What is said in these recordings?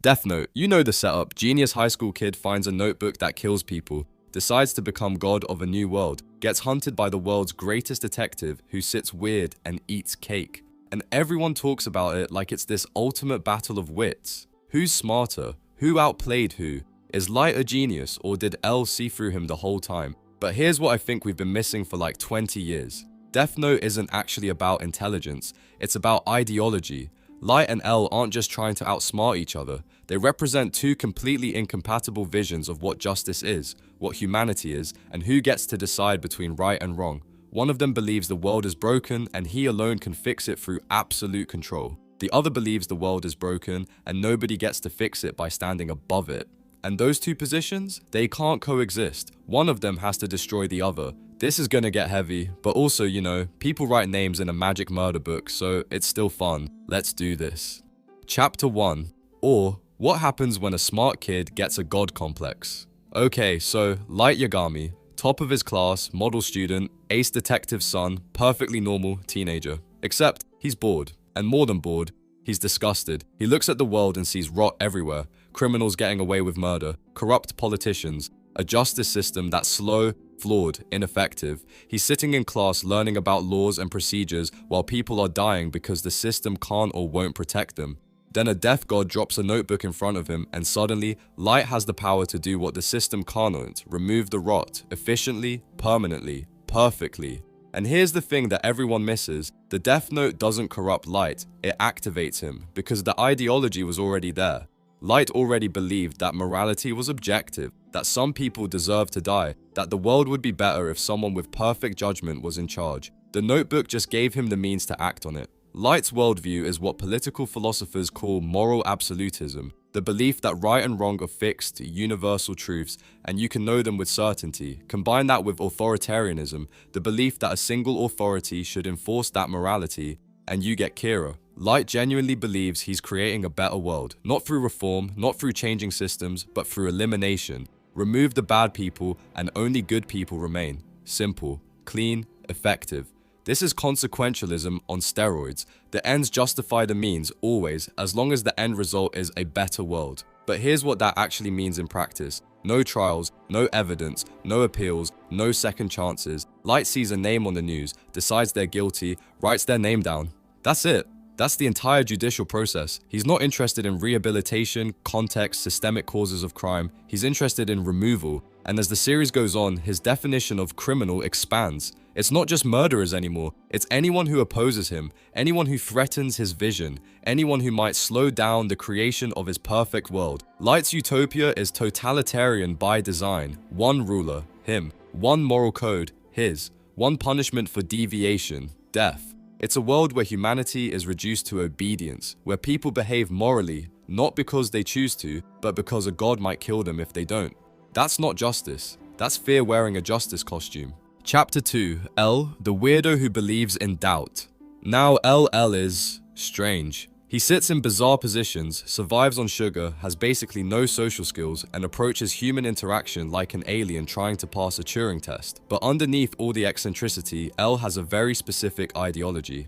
Death Note, you know the setup. Genius high school kid finds a notebook that kills people, decides to become god of a new world, gets hunted by the world's greatest detective who sits weird and eats cake. And everyone talks about it like it's this ultimate battle of wits. Who's smarter? Who outplayed who? Is Light a genius, or did L see through him the whole time? But here's what I think we've been missing for like 20 years. Death Note isn't actually about intelligence, it's about ideology. Light and L aren't just trying to outsmart each other, they represent two completely incompatible visions of what justice is, what humanity is, and who gets to decide between right and wrong. One of them believes the world is broken and he alone can fix it through absolute control. The other believes the world is broken and nobody gets to fix it by standing above it. And those two positions, they can't coexist. One of them has to destroy the other. This is gonna get heavy, but also, you know, people write names in a magic murder book, so it's still fun. Let's do this. Chapter 1. Or, what happens when a smart kid gets a god complex? Okay, so, Light Yagami, top of his class, model student, ace detective's son, perfectly normal teenager. Except, he's bored. And more than bored, he's disgusted. He looks at the world and sees rot everywhere. Criminals getting away with murder, corrupt politicians, a justice system that's slow, flawed, ineffective. He's sitting in class learning about laws and procedures while people are dying because the system can't or won't protect them. Then a death god drops a notebook in front of him and suddenly, Light has the power to do what the system can't, remove the rot, efficiently, permanently, perfectly. And here's the thing that everyone misses, the Death Note doesn't corrupt Light, it activates him, because the ideology was already there. Light already believed that morality was objective, that some people deserve to die, that the world would be better if someone with perfect judgment was in charge. The notebook just gave him the means to act on it. Light's worldview is what political philosophers call moral absolutism, the belief that right and wrong are fixed, universal truths, and you can know them with certainty. Combine that with authoritarianism, the belief that a single authority should enforce that morality, and you get Kira. Light genuinely believes he's creating a better world, not through reform, not through changing systems, but through elimination. Remove the bad people and only good people remain. Simple, clean, effective. This is consequentialism on steroids. The ends justify the means, always, as long as the end result is a better world. But here's what that actually means in practice. No trials, no evidence, no appeals, no second chances. Light sees a name on the news, decides they're guilty, writes their name down. That's it. That's the entire judicial process. He's not interested in rehabilitation, context, systemic causes of crime. He's interested in removal. And as the series goes on, his definition of criminal expands. It's not just murderers anymore, it's anyone who opposes him, anyone who threatens his vision, anyone who might slow down the creation of his perfect world. Light's utopia is totalitarian by design. One ruler, him. One moral code, his. One punishment for deviation, death. It's a world where humanity is reduced to obedience, where people behave morally, not because they choose to, but because a god might kill them if they don't. That's not justice. That's fear wearing a justice costume. Chapter 2. L, the weirdo who believes in doubt. Now L is strange. He sits in bizarre positions, survives on sugar, has basically no social skills, and approaches human interaction like an alien trying to pass a Turing test. But underneath all the eccentricity, L has a very specific ideology.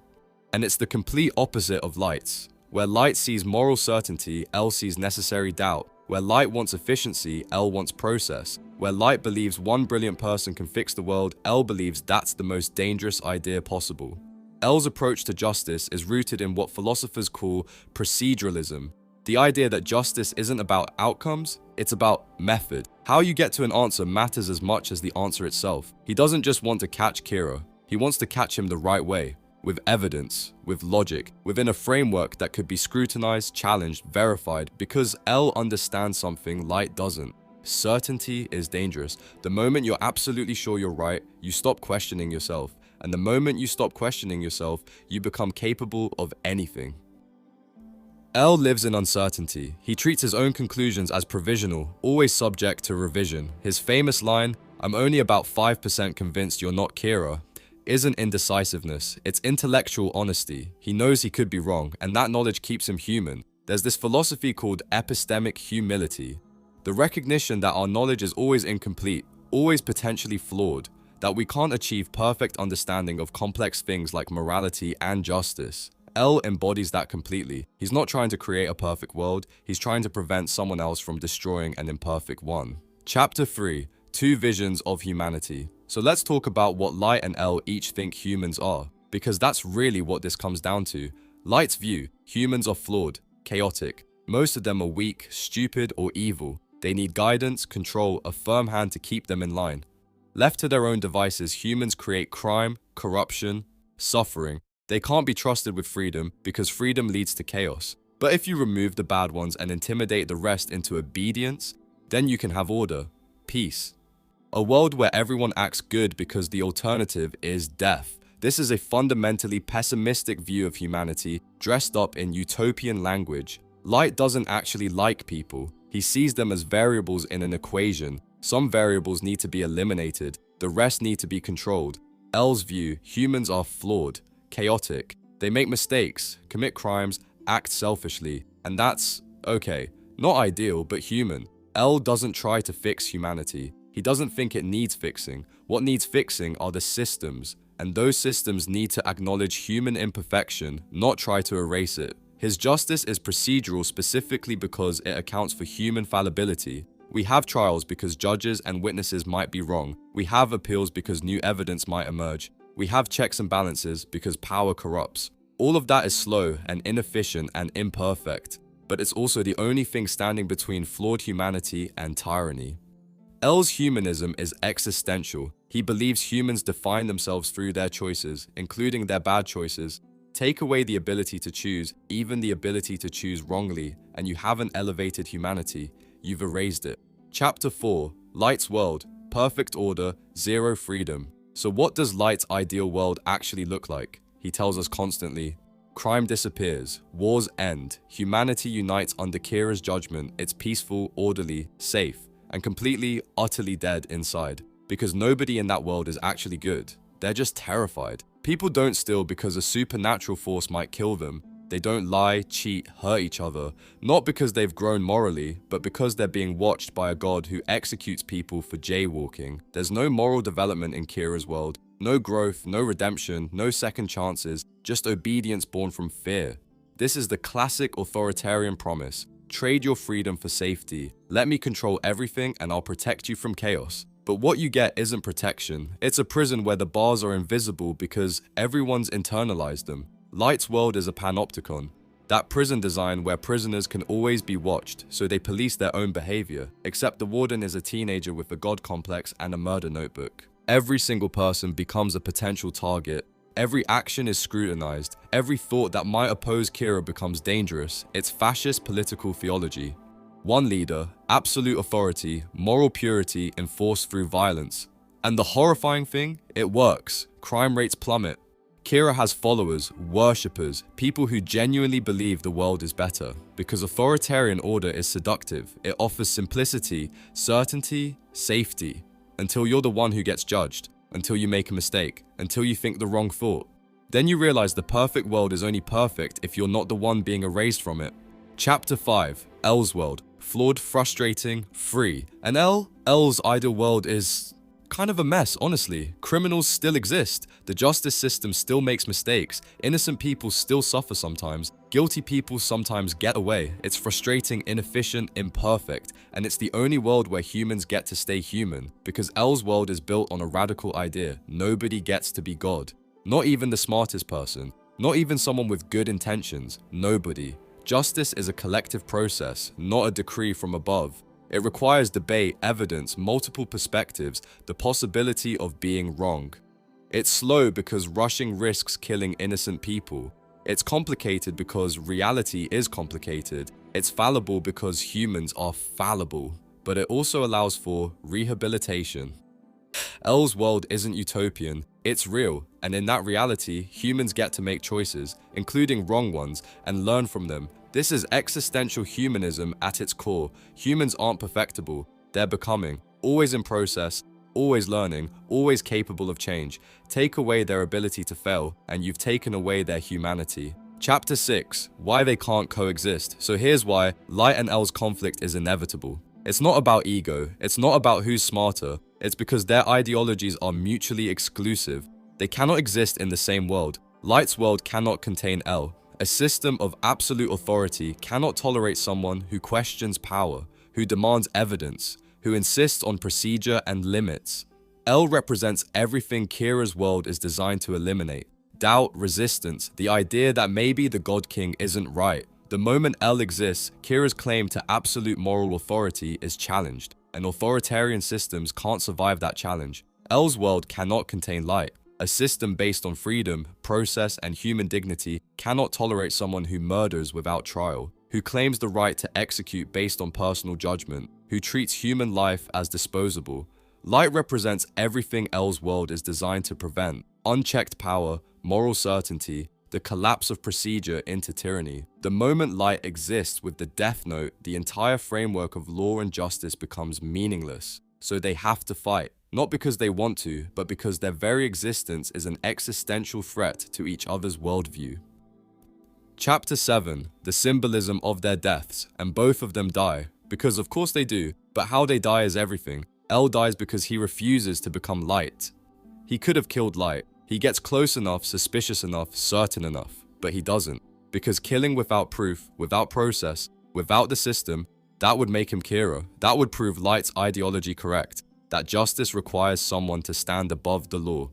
And it's the complete opposite of Light's. Where Light sees moral certainty, L sees necessary doubt. Where Light wants efficiency, L wants process. Where Light believes one brilliant person can fix the world, L believes that's the most dangerous idea possible. L's approach to justice is rooted in what philosophers call proceduralism. The idea that justice isn't about outcomes, it's about method. How you get to an answer matters as much as the answer itself. He doesn't just want to catch Kira, he wants to catch him the right way. With evidence, with logic, within a framework that could be scrutinized, challenged, verified, because L understands something Light doesn't. Certainty is dangerous. The moment you're absolutely sure you're right, you stop questioning yourself. And the moment you stop questioning yourself, you become capable of anything. L lives in uncertainty. He treats his own conclusions as provisional, always subject to revision. His famous line, "I'm only about 5% convinced you're not Kira," isn't indecisiveness, it's intellectual honesty. He knows he could be wrong, and that knowledge keeps him human. There's this philosophy called epistemic humility. The recognition that our knowledge is always incomplete, always potentially flawed, that we can't achieve perfect understanding of complex things like morality and justice. L embodies that completely. He's not trying to create a perfect world, he's trying to prevent someone else from destroying an imperfect one. Chapter 3. Two Visions of Humanity. So let's talk about what Light and L each think humans are, because that's really what this comes down to. Light's view: humans are flawed, chaotic. Most of them are weak, stupid, or evil. They need guidance, control, a firm hand to keep them in line. Left to their own devices, humans create crime, corruption, suffering. They can't be trusted with freedom because freedom leads to chaos. But if you remove the bad ones and intimidate the rest into obedience, then you can have order, peace. A world where everyone acts good because the alternative is death. This is a fundamentally pessimistic view of humanity dressed up in utopian language. Light doesn't actually like people. He sees them as variables in an equation. Some variables need to be eliminated, the rest need to be controlled. L's view: humans are flawed, chaotic. They make mistakes, commit crimes, act selfishly. And that's, okay, not ideal, but human. L doesn't try to fix humanity. He doesn't think it needs fixing. What needs fixing are the systems, and those systems need to acknowledge human imperfection, not try to erase it. His justice is procedural specifically because it accounts for human fallibility. We have trials because judges and witnesses might be wrong. We have appeals because new evidence might emerge. We have checks and balances because power corrupts. All of that is slow and inefficient and imperfect, but it's also the only thing standing between flawed humanity and tyranny. L's humanism is existential. He believes humans define themselves through their choices, including their bad choices. Take away the ability to choose, even the ability to choose wrongly, and you haven't elevated humanity. You've erased it. Chapter 4. Light's world: perfect order, zero freedom. So what does Light's ideal world actually look like? He tells us constantly, crime disappears, wars end, humanity unites under Kira's judgment, it's peaceful, orderly, safe, and completely, utterly dead inside. Because nobody in that world is actually good. They're just terrified. People don't steal because a supernatural force might kill them. They don't lie, cheat, hurt each other, not because they've grown morally, but because they're being watched by a god who executes people for jaywalking. There's no moral development in Kira's world, no growth, no redemption, no second chances, just obedience born from fear. This is the classic authoritarian promise: trade your freedom for safety. Let me control everything and I'll protect you from chaos. But what you get isn't protection. It's a prison where the bars are invisible because everyone's internalized them. Light's world is a panopticon, that prison design where prisoners can always be watched, so they police their own behavior, except the warden is a teenager with a god complex and a murder notebook. Every single person becomes a potential target. Every action is scrutinized. Every thought that might oppose Kira becomes dangerous. It's fascist political theology. One leader, absolute authority, moral purity enforced through violence. And the horrifying thing, it works. Crime rates plummet. Kira has followers, worshippers, people who genuinely believe the world is better. Because authoritarian order is seductive. It offers simplicity, certainty, safety. Until you're the one who gets judged. Until you make a mistake. Until you think the wrong thought. Then you realize the perfect world is only perfect if you're not the one being erased from it. Chapter 5. L's world. Flawed, frustrating, free. And L's ideal world is kind of a mess, honestly. Criminals still exist. The justice system still makes mistakes. Innocent people still suffer sometimes. Guilty people sometimes get away. It's frustrating, inefficient, imperfect. And it's the only world where humans get to stay human. Because L's world is built on a radical idea. Nobody gets to be God. Not even the smartest person. Not even someone with good intentions. Nobody. Justice is a collective process, not a decree from above. It requires debate, evidence, multiple perspectives, the possibility of being wrong. It's slow because rushing risks killing innocent people. It's complicated because reality is complicated. It's fallible because humans are fallible. But it also allows for rehabilitation. L's world isn't utopian, it's real, and in that reality, humans get to make choices, including wrong ones, and learn from them. This is existential humanism at its core. Humans aren't perfectible, they're becoming, always in process, always learning, always capable of change. Take away their ability to fail, and you've taken away their humanity. Chapter 6. Why they can't coexist. So here's why Light and L's conflict is inevitable. It's not about ego, it's not about who's smarter, it's because their ideologies are mutually exclusive. They cannot exist in the same world. Light's world cannot contain L. A system of absolute authority cannot tolerate someone who questions power, who demands evidence, who insists on procedure and limits. L represents everything Kira's world is designed to eliminate. Doubt, resistance, the idea that maybe the God King isn't right. The moment L exists, Kira's claim to absolute moral authority is challenged, and authoritarian systems can't survive that challenge. L's world cannot contain light. A system based on freedom, process, and human dignity cannot tolerate someone who murders without trial, who claims the right to execute based on personal judgment, who treats human life as disposable. Light represents everything L's world is designed to prevent: unchecked power, moral certainty, the collapse of procedure into tyranny. The moment light exists with the Death Note, the entire framework of law and justice becomes meaningless. So they have to fight, not because they want to, but because their very existence is an existential threat to each other's worldview. Chapter 7, the symbolism of their deaths, and both of them die. Because of course they do, but how they die is everything. L dies because he refuses to become light. He could have killed light. He gets close enough, suspicious enough, certain enough, but he doesn't. Because killing without proof, without process, without the system, that would make him Kira. That would prove Light's ideology correct, that justice requires someone to stand above the law.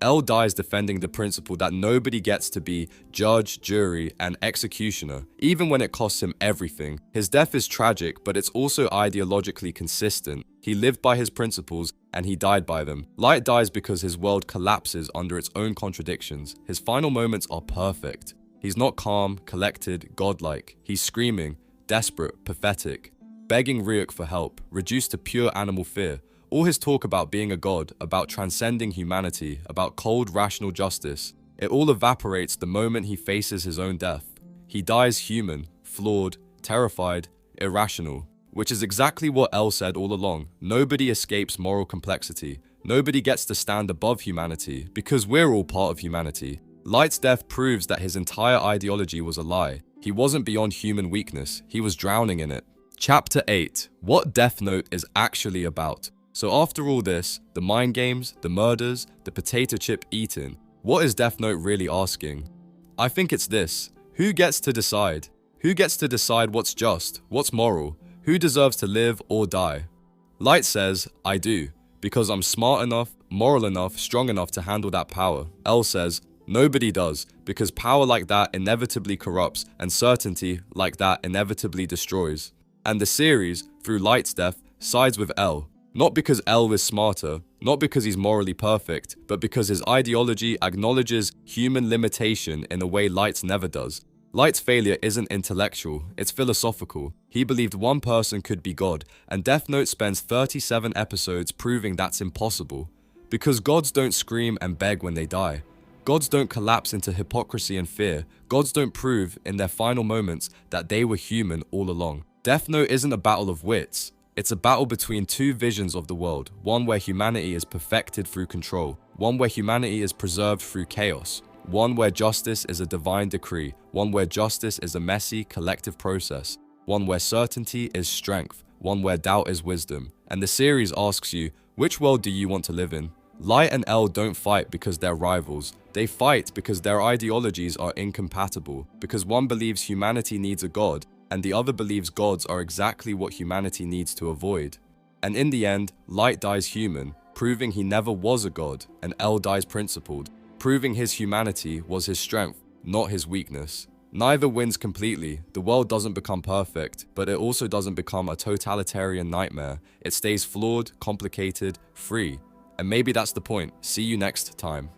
L dies defending the principle that nobody gets to be judge, jury, and executioner, even when it costs him everything. His death is tragic, but it's also ideologically consistent. He lived by his principles, and he died by them. Light dies because his world collapses under its own contradictions. His final moments are perfect. He's not calm, collected, godlike. He's screaming, desperate, pathetic, begging Ryuk for help, reduced to pure animal fear. All his talk about being a god, about transcending humanity, about cold, rational justice, it all evaporates the moment he faces his own death. He dies human, flawed, terrified, irrational, which is exactly what L said all along. Nobody escapes moral complexity. Nobody gets to stand above humanity, because we're all part of humanity. Light's death proves that his entire ideology was a lie. He wasn't beyond human weakness, he was drowning in it. Chapter 8, what Death Note is actually about. So after all this, the mind games, the murders, the potato chip eating, what is Death Note really asking? I think it's this: who gets to decide? Who gets to decide what's just, what's moral, who deserves to live or die? Light says, I do, because I'm smart enough, moral enough, strong enough to handle that power. L says, nobody does, because power like that inevitably corrupts, and certainty like that inevitably destroys. And the series, through Light's death, sides with L. Not because L is smarter, not because he's morally perfect, but because his ideology acknowledges human limitation in a way Light's never does. Light's failure isn't intellectual, it's philosophical. He believed one person could be God, and Death Note spends 37 episodes proving that's impossible. Because gods don't scream and beg when they die. Gods don't collapse into hypocrisy and fear. Gods don't prove, in their final moments, that they were human all along. Death Note isn't a battle of wits. It's a battle between two visions of the world, one where humanity is perfected through control, one where humanity is preserved through chaos, one where justice is a divine decree, one where justice is a messy, collective process, one where certainty is strength, one where doubt is wisdom. And the series asks you, which world do you want to live in? Light and L don't fight because they're rivals. They fight because their ideologies are incompatible, because one believes humanity needs a god, and the other believes gods are exactly what humanity needs to avoid. And in the end, Light dies human, proving he never was a god, and L dies principled, proving his humanity was his strength, not his weakness. Neither wins completely. The world doesn't become perfect, but it also doesn't become a totalitarian nightmare. It stays flawed, complicated, free. And maybe that's the point. See you next time.